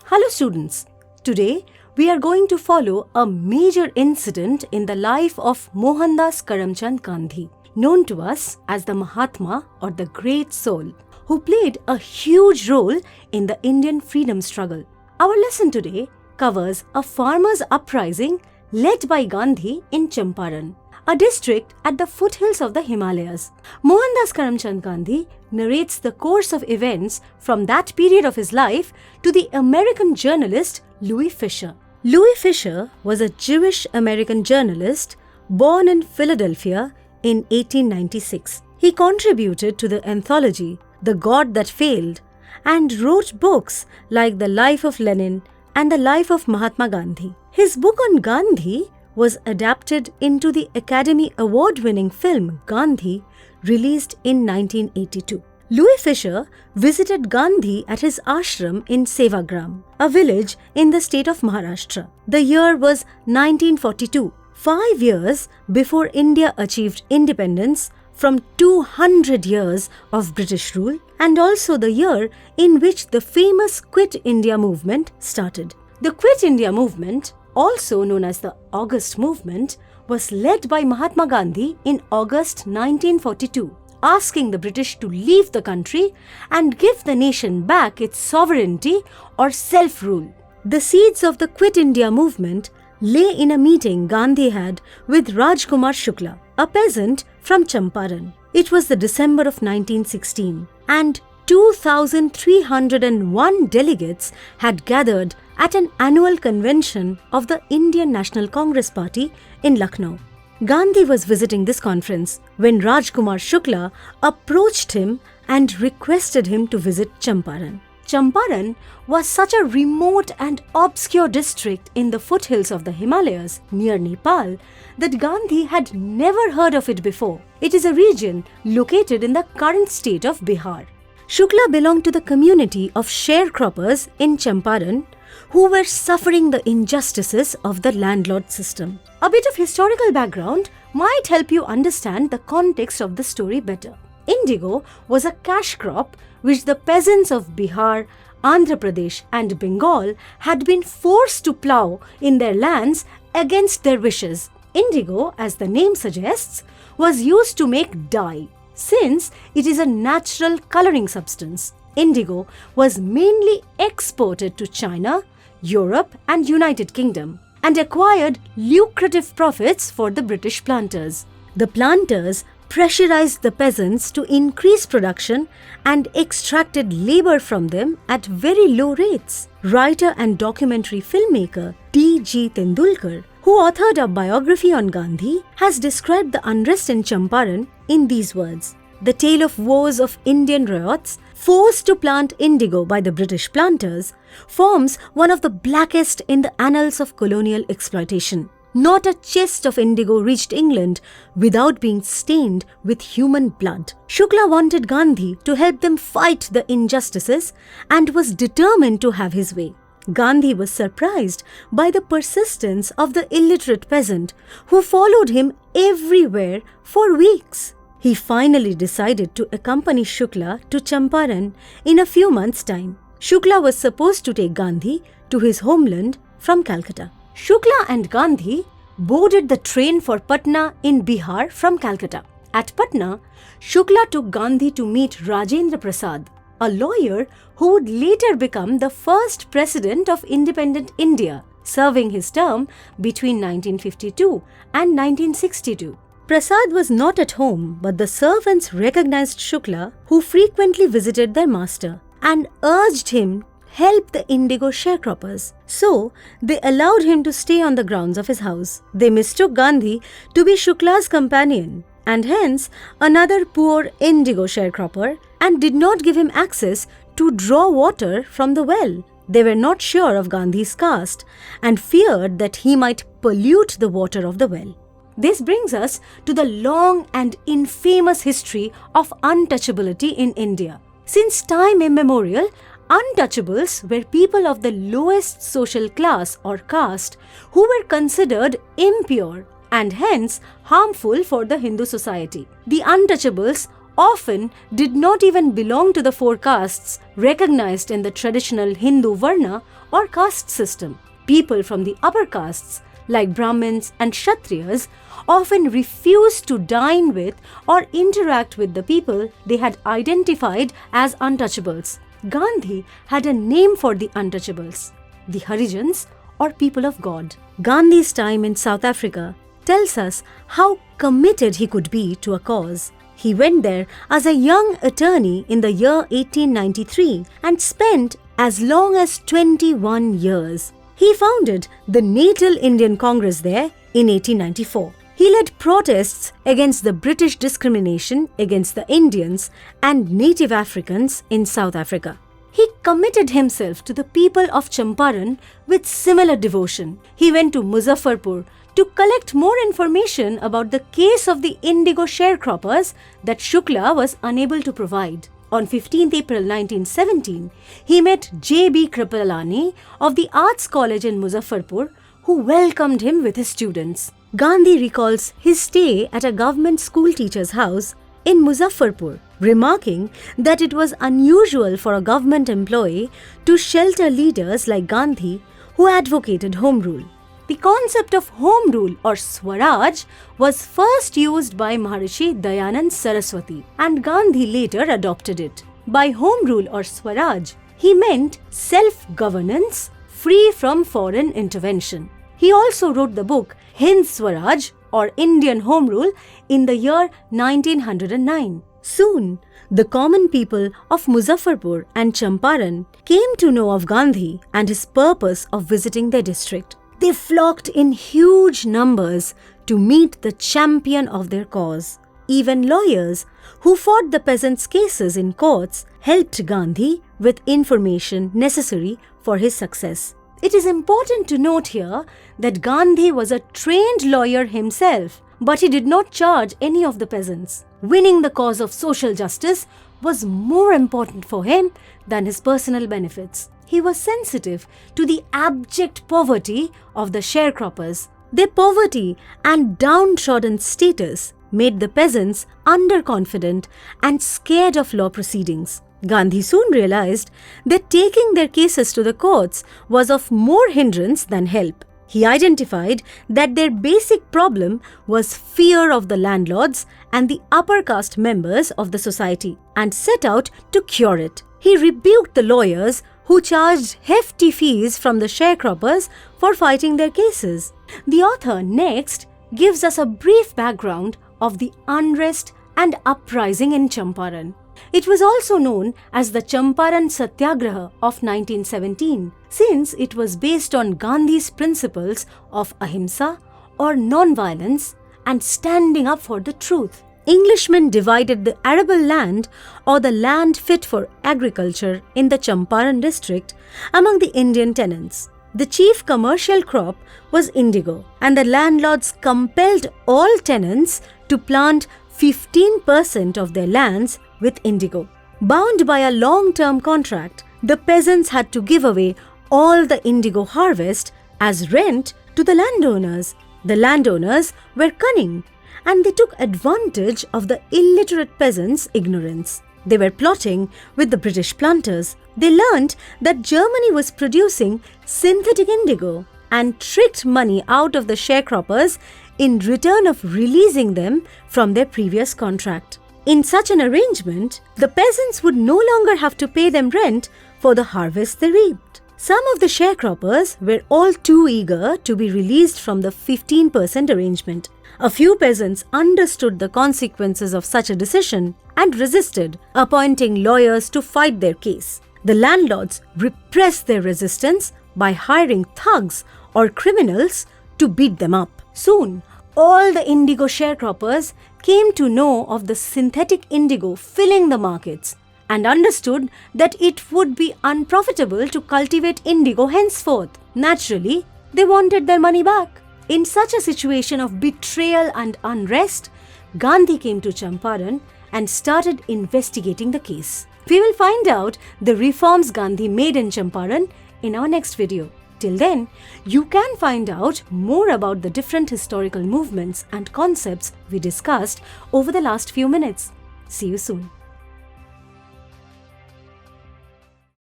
Hello students, today we are going to follow a major incident in the life of Mohandas Karamchand Gandhi, known to us as the Mahatma or the Great Soul, who played a huge role in the Indian freedom struggle. Our lesson today covers a farmers' uprising led by Gandhi in Champaran, a district at the foothills of the Himalayas. Mohandas Karamchand Gandhi narrates the course of events from that period of his life to the American journalist Louis Fisher. Louis Fisher was a Jewish-American journalist born in Philadelphia in 1896. He contributed to the anthology The God That Failed and wrote books like The Life of Lenin and The Life of Mahatma Gandhi. His book on Gandhi was adapted into the Academy Award-winning film Gandhi, released in 1982. Louis Fisher visited Gandhi at his ashram in Sevagram, a village in the state of Maharashtra. The year was 1942, 5 years before India achieved independence from 200 years of British rule, and also the year in which the famous Quit India movement started. The Quit India movement, also known as the August Movement, was led by Mahatma Gandhi in August 1942, asking the British to leave the country and give the nation back its sovereignty or self-rule. The seeds of the Quit India movement lay in a meeting Gandhi had with Rajkumar Shukla, a peasant from Champaran. It was the December of 1916, and 2,301 delegates had gathered at an annual convention of the Indian National Congress Party in Lucknow. Gandhi was visiting this conference when Rajkumar Shukla approached him and requested him to visit Champaran. Champaran was such a remote and obscure district in the foothills of the Himalayas near Nepal that Gandhi had never heard of it before. It is a region located in the current state of Bihar. Shukla belonged to the community of sharecroppers in Champaran who were suffering the injustices of the landlord system. A bit of historical background might help you understand the context of the story better. Indigo was a cash crop which the peasants of Bihar, Andhra Pradesh and Bengal had been forced to plough in their lands against their wishes. Indigo, as the name suggests, was used to make dye, since it is a natural coloring substance. Indigo was mainly exported to China, Europe and United Kingdom and acquired lucrative profits for the British planters. The planters pressurized the peasants to increase production and extracted labor from them at very low rates. Writer and documentary filmmaker T.G. Tendulkar, who authored a biography on Gandhi, has described the unrest in Champaran in these words: "The tale of woes of Indian ryots forced to plant indigo by the British planters forms one of the blackest in the annals of colonial exploitation. Not a chest of indigo reached England without being stained with human blood." Shukla wanted Gandhi to help them fight the injustices and was determined to have his way. Gandhi was surprised by the persistence of the illiterate peasant who followed him everywhere for weeks. He finally decided to accompany Shukla to Champaran in a few months' time. Shukla was supposed to take Gandhi to his homeland from Calcutta. Shukla and Gandhi boarded the train for Patna in Bihar from Calcutta. At Patna, Shukla took Gandhi to meet Rajendra Prasad, a lawyer who would later become the first president of independent India, serving his term between 1952 and 1962. Prasad was not at home, but the servants recognized Shukla, who frequently visited their master, and urged him help the indigo sharecroppers. So, they allowed him to stay on the grounds of his house. They mistook Gandhi to be Shukla's companion, and hence another poor indigo sharecropper, and did not give him access to draw water from the well. They were not sure of Gandhi's caste and feared that he might pollute the water of the well. This brings us to the long and infamous history of untouchability in India. Since time immemorial, untouchables were people of the lowest social class or caste who were considered impure and hence harmful for the Hindu society. The untouchables often did not even belong to the four castes recognized in the traditional Hindu Varna or caste system. People from the upper castes, like Brahmins and Kshatriyas, often refused to dine with or interact with the people they had identified as untouchables. Gandhi had a name for the untouchables, the Harijans or people of God. Gandhi's time in South Africa tells us how committed he could be to a cause. He went there as a young attorney in the year 1893 and spent as long as 21 years. He founded the Natal Indian Congress there in 1894. He led protests against the British discrimination against the Indians and native Africans in South Africa. He committed himself to the people of Champaran with similar devotion. He went to Muzaffarpur to collect more information about the case of the indigo sharecroppers that Shukla was unable to provide. On 15th April 1917, he met J.B. Kripalani of the Arts College in Muzaffarpur, who welcomed him with his students. Gandhi recalls his stay at a government school teacher's house in Muzaffarpur, remarking that it was unusual for a government employee to shelter leaders like Gandhi who advocated home rule. The concept of home rule or Swaraj was first used by Maharishi Dayanand Saraswati, and Gandhi later adopted it. By home rule or Swaraj, he meant self-governance free from foreign intervention. He also wrote the book Hind Swaraj or Indian Home Rule in the year 1909. Soon, the common people of Muzaffarpur and Champaran came to know of Gandhi and his purpose of visiting their district. They flocked in huge numbers to meet the champion of their cause. Even lawyers who fought the peasants' cases in courts helped Gandhi with information necessary for his success. It is important to note here that Gandhi was a trained lawyer himself, but he did not charge any of the peasants. Winning the cause of social justice was more important for him than his personal benefits. He was sensitive to the abject poverty of the sharecroppers. Their poverty and downtrodden status made the peasants underconfident and scared of law proceedings. Gandhi soon realized that taking their cases to the courts was of more hindrance than help. He identified that their basic problem was fear of the landlords and the upper caste members of the society and set out to cure it. He rebuked the lawyers who charged hefty fees from the sharecroppers for fighting their cases. The author next gives us a brief background of the unrest and uprising in Champaran. It was also known as the Champaran Satyagraha of 1917, since it was based on Gandhi's principles of ahimsa or non-violence and standing up for the truth. Englishmen divided the arable land or the land fit for agriculture in the Champaran district among the Indian tenants. The chief commercial crop was indigo, and the landlords compelled all tenants to plant 15% of their lands with indigo. Bound by a long-term contract, the peasants had to give away all the indigo harvest as rent to the landowners. The landowners were cunning, and they took advantage of the illiterate peasants' ignorance. They were plotting with the British planters. They learnt that Germany was producing synthetic indigo and tricked money out of the sharecroppers in return of releasing them from their previous contract. In such an arrangement, the peasants would no longer have to pay them rent for the harvest they reaped. Some of the sharecroppers were all too eager to be released from the 15% arrangement. A few peasants understood the consequences of such a decision and resisted, appointing lawyers to fight their case. The landlords repressed their resistance by hiring thugs or criminals to beat them up. Soon, all the indigo sharecroppers came to know of the synthetic indigo filling the markets and understood that it would be unprofitable to cultivate indigo henceforth. Naturally, they wanted their money back. In such a situation of betrayal and unrest, Gandhi came to Champaran and started investigating the case. We will find out the reforms Gandhi made in Champaran in our next video. Till then, you can find out more about the different historical movements and concepts we discussed over the last few minutes. See you soon.